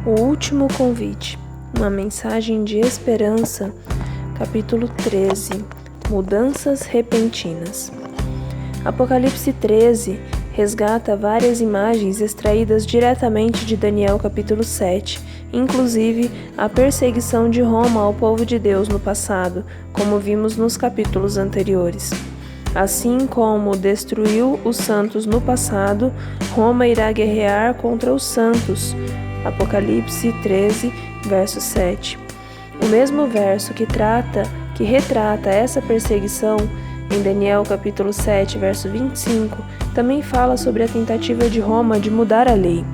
O último convite, uma mensagem de esperança, capítulo 13, mudanças repentinas. Apocalipse 13 resgata várias imagens extraídas diretamente de Daniel capítulo 7, inclusive a perseguição de Roma ao povo de Deus no passado, como vimos nos capítulos anteriores. Assim como destruiu os santos no passado, Roma irá guerrear contra os santos. Apocalipse 13, verso 7. O mesmo verso que retrata essa perseguição, em Daniel capítulo 7, verso 25, também fala sobre a tentativa de Roma de mudar a lei.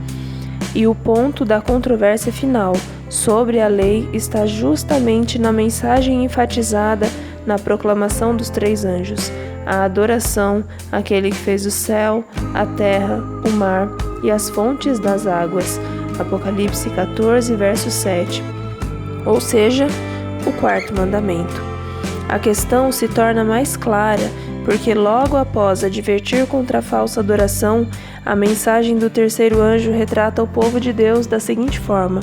E o ponto da controvérsia final sobre a lei está justamente na mensagem enfatizada na proclamação dos 3 anjos: a adoração àquele que fez o céu, a terra, o mar e as fontes das águas. Apocalipse 14, verso 7. Ou seja, o 4º mandamento. A questão se torna mais clara porque logo após advertir contra a falsa adoração, a mensagem do 3º anjo retrata o povo de Deus da seguinte forma: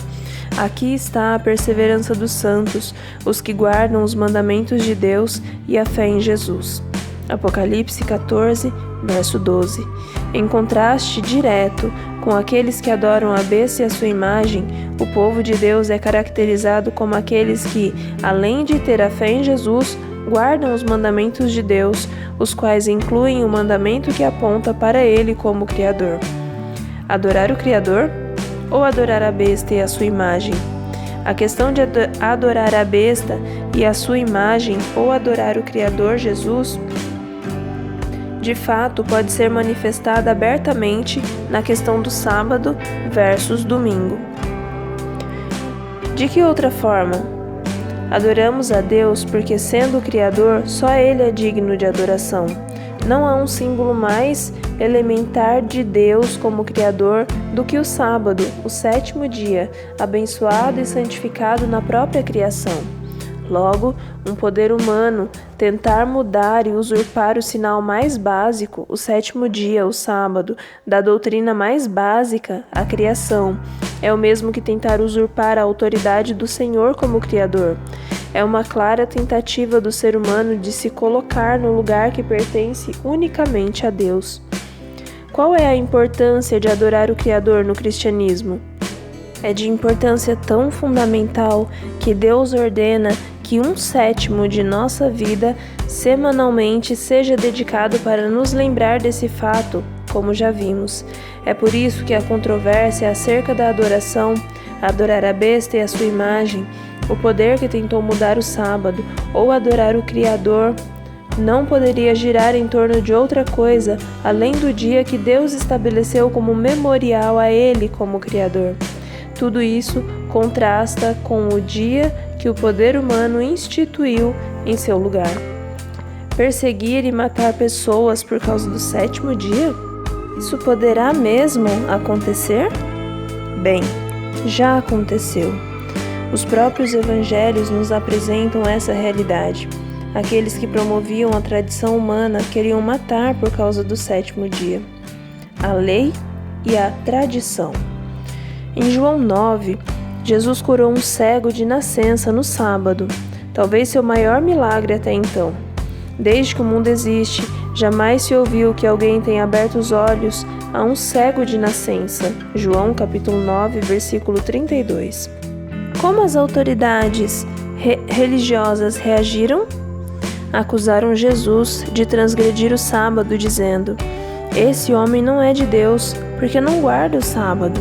aqui está a perseverança dos santos, os que guardam os mandamentos de Deus e a fé em Jesus. Apocalipse 14, verso 12. Em contraste direto com aqueles que adoram a besta e a sua imagem, o povo de Deus é caracterizado como aqueles que, além de ter a fé em Jesus, guardam os mandamentos de Deus, os quais incluem o mandamento que aponta para Ele como Criador. Adorar o Criador ou adorar a besta e a sua imagem? A questão de adorar a besta e a sua imagem ou adorar o Criador Jesus, de fato, pode ser manifestada abertamente na questão do sábado versus domingo. De que outra forma? Adoramos a Deus porque, sendo o Criador, só Ele é digno de adoração. Não há um símbolo mais elementar de Deus como Criador do que o sábado, o 7º dia, abençoado e santificado na própria criação. Logo, um poder humano tentar mudar e usurpar o sinal mais básico, o 7º dia, o sábado, da doutrina mais básica, a criação, é o mesmo que tentar usurpar a autoridade do Senhor como Criador. É uma clara tentativa do ser humano de se colocar no lugar que pertence unicamente a Deus. Qual é a importância de adorar o Criador no cristianismo? É de importância tão fundamental que Deus ordena que 1/7 de nossa vida semanalmente seja dedicado para nos lembrar desse fato, como já vimos. É por isso que a controvérsia acerca da adoração, adorar a besta e a sua imagem, o poder que tentou mudar o sábado ou adorar o Criador, não poderia girar em torno de outra coisa além do dia que Deus estabeleceu como memorial a Ele como Criador. Tudo isso contrasta com o dia que o poder humano instituiu em seu lugar. Perseguir e matar pessoas por causa do 7º dia? Isso poderá mesmo acontecer? Bem, já aconteceu. Os próprios evangelhos nos apresentam essa realidade. Aqueles que promoviam a tradição humana queriam matar por causa do 7º dia. A lei e a tradição. Em João 9, Jesus curou um cego de nascença no sábado, talvez seu maior milagre até então. Desde que o mundo existe, jamais se ouviu que alguém tenha aberto os olhos a um cego de nascença. João capítulo 9, versículo 32. Como as autoridades religiosas reagiram? Acusaram Jesus de transgredir o sábado, dizendo: esse homem não é de Deus, porque não guarda o sábado.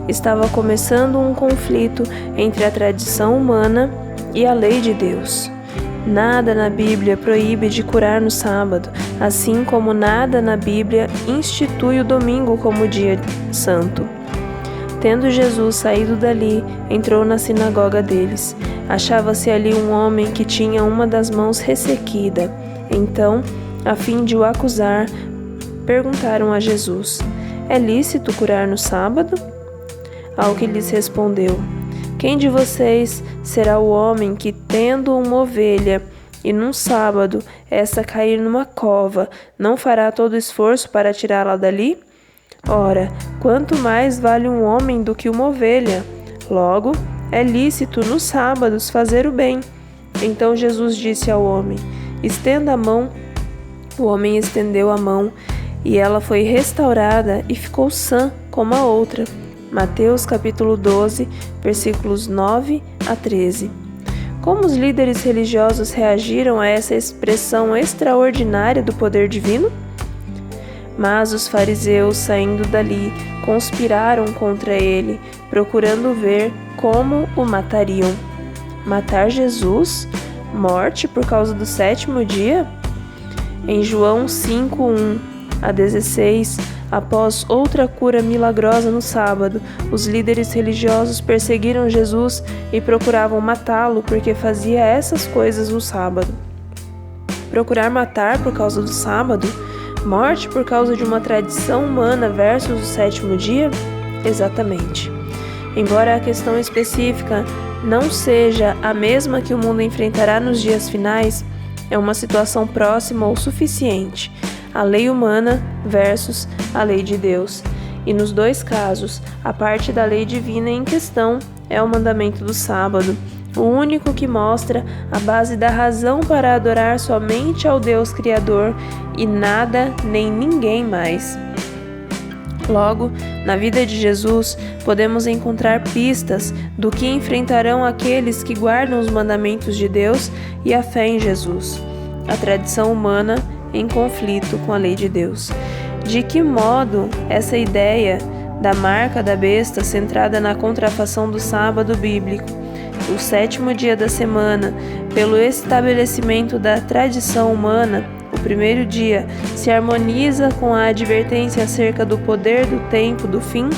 Estava começando um conflito entre a tradição humana e a lei de Deus. Nada na Bíblia proíbe de curar no sábado, assim como nada na Bíblia institui o domingo como dia santo. Tendo Jesus saído dali, entrou na sinagoga deles. Achava-se ali um homem que tinha uma das mãos ressequida. Então, a fim de o acusar, perguntaram a Jesus: é lícito curar no sábado? Ao que lhes respondeu: quem de vocês será o homem que, tendo uma ovelha, e num sábado essa cair numa cova, não fará todo esforço para tirá-la dali? Ora, quanto mais vale um homem do que uma ovelha? Logo, é lícito nos sábados fazer o bem. Então Jesus disse ao homem: estenda a mão. O homem estendeu a mão e ela foi restaurada e ficou sã como a outra. Mateus capítulo 12, versículos 9 a 13. Como os líderes religiosos reagiram a essa expressão extraordinária do poder divino? Mas os fariseus, saindo dali, conspiraram contra ele, procurando ver como o matariam. Matar Jesus? Morte por causa do sétimo dia? Em João 5:1 a 16, após outra cura milagrosa no sábado, os líderes religiosos perseguiram Jesus e procuravam matá-lo porque fazia essas coisas no sábado. Procurar matar por causa do sábado? Morte por causa de uma tradição humana versus o sétimo dia? Exatamente. Embora a questão específica não seja a mesma que o mundo enfrentará nos dias finais, é uma situação próxima o suficiente. A lei humana versus a lei de Deus. E nos dois casos, a parte da lei divina em questão é o mandamento do sábado, o único que mostra a base da razão para adorar somente ao Deus Criador e nada nem ninguém mais. Logo, na vida de Jesus, podemos encontrar pistas do que enfrentarão aqueles que guardam os mandamentos de Deus e a fé em Jesus. A tradição humana em conflito com a lei de Deus. De que modo essa ideia da marca da besta centrada na contrafação do sábado bíblico, o sétimo dia da semana, pelo estabelecimento da tradição humana, o primeiro dia, se harmoniza com a advertência acerca do poder do tempo do fim,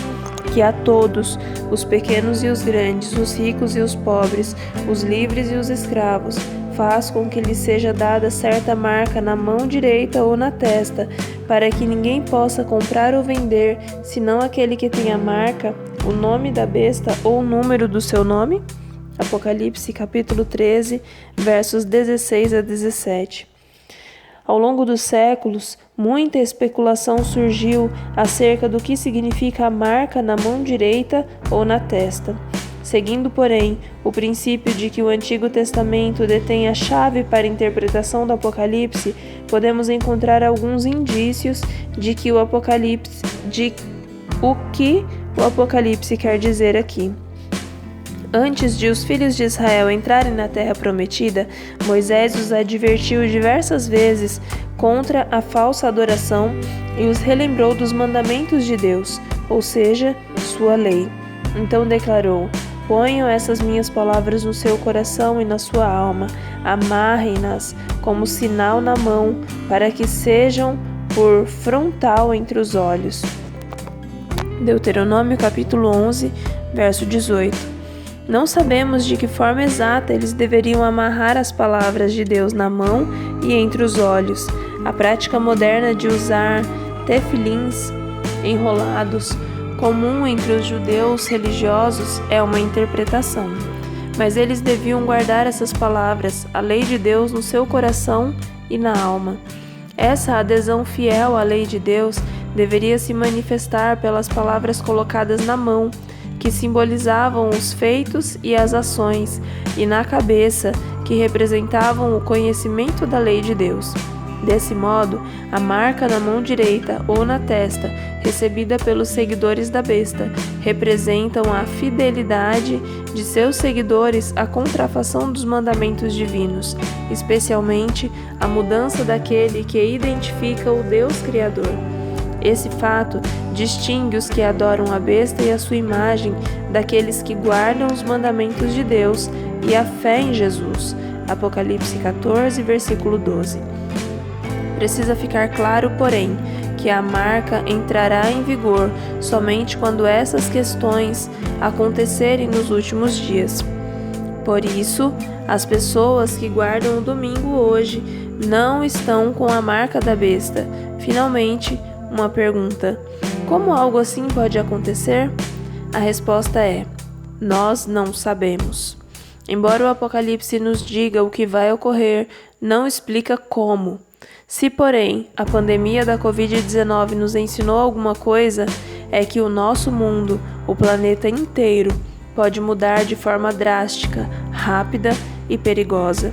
que a todos, os pequenos e os grandes, os ricos e os pobres, os livres e os escravos, faz com que lhe seja dada certa marca na mão direita ou na testa, para que ninguém possa comprar ou vender, senão aquele que tem a marca, o nome da besta ou o número do seu nome? Apocalipse capítulo 13, versos 16 a 17. Ao longo dos séculos, muita especulação surgiu acerca do que significa a marca na mão direita ou na testa. Seguindo, porém, o princípio de que o Antigo Testamento detém a chave para a interpretação do Apocalipse, podemos encontrar alguns indícios de que o que o Apocalipse quer dizer aqui. Antes de os filhos de Israel entrarem na terra prometida, Moisés os advertiu diversas vezes contra a falsa adoração e os relembrou dos mandamentos de Deus, ou seja, sua lei. Então declarou: ponham essas minhas palavras no seu coração e na sua alma, amarrem-nas como sinal na mão, para que sejam por frontal entre os olhos. Deuteronômio capítulo 11, verso 18. Não sabemos de que forma exata eles deveriam amarrar as palavras de Deus na mão e entre os olhos. A prática moderna de usar tefilins enrolados, comum entre os judeus religiosos, é uma interpretação. Mas eles deviam guardar essas palavras, a lei de Deus, no seu coração e na alma. Essa adesão fiel à lei de Deus deveria se manifestar pelas palavras colocadas na mão, que simbolizavam os feitos e as ações, e na cabeça, que representavam o conhecimento da lei de Deus. Desse modo, a marca na mão direita ou na testa, recebida pelos seguidores da besta, representam a fidelidade de seus seguidores à contrafação dos mandamentos divinos, especialmente a mudança daquele que identifica o Deus Criador. Esse fato distingue os que adoram a besta e a sua imagem daqueles que guardam os mandamentos de Deus e a fé em Jesus. Apocalipse 14, versículo 12. Precisa ficar claro, porém, que a marca entrará em vigor somente quando essas questões acontecerem nos últimos dias. Por isso, as pessoas que guardam o domingo hoje não estão com a marca da besta. Finalmente, uma pergunta: como algo assim pode acontecer? A resposta é: nós não sabemos. Embora o Apocalipse nos diga o que vai ocorrer, não explica como. Se, porém, a pandemia da Covid-19 nos ensinou alguma coisa, é que o nosso mundo, o planeta inteiro, pode mudar de forma drástica, rápida e perigosa.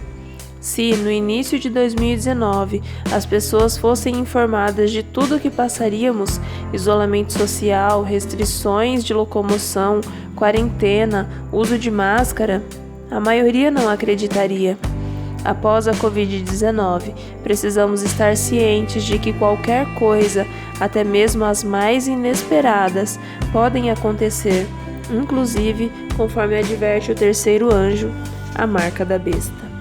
Se, no início de 2019, as pessoas fossem informadas de tudo o que passaríamos, isolamento social, restrições de locomoção, quarentena, uso de máscara, a maioria não acreditaria. Após a Covid-19, precisamos estar cientes de que qualquer coisa, até mesmo as mais inesperadas, podem acontecer, inclusive, conforme adverte o terceiro anjo, a marca da besta.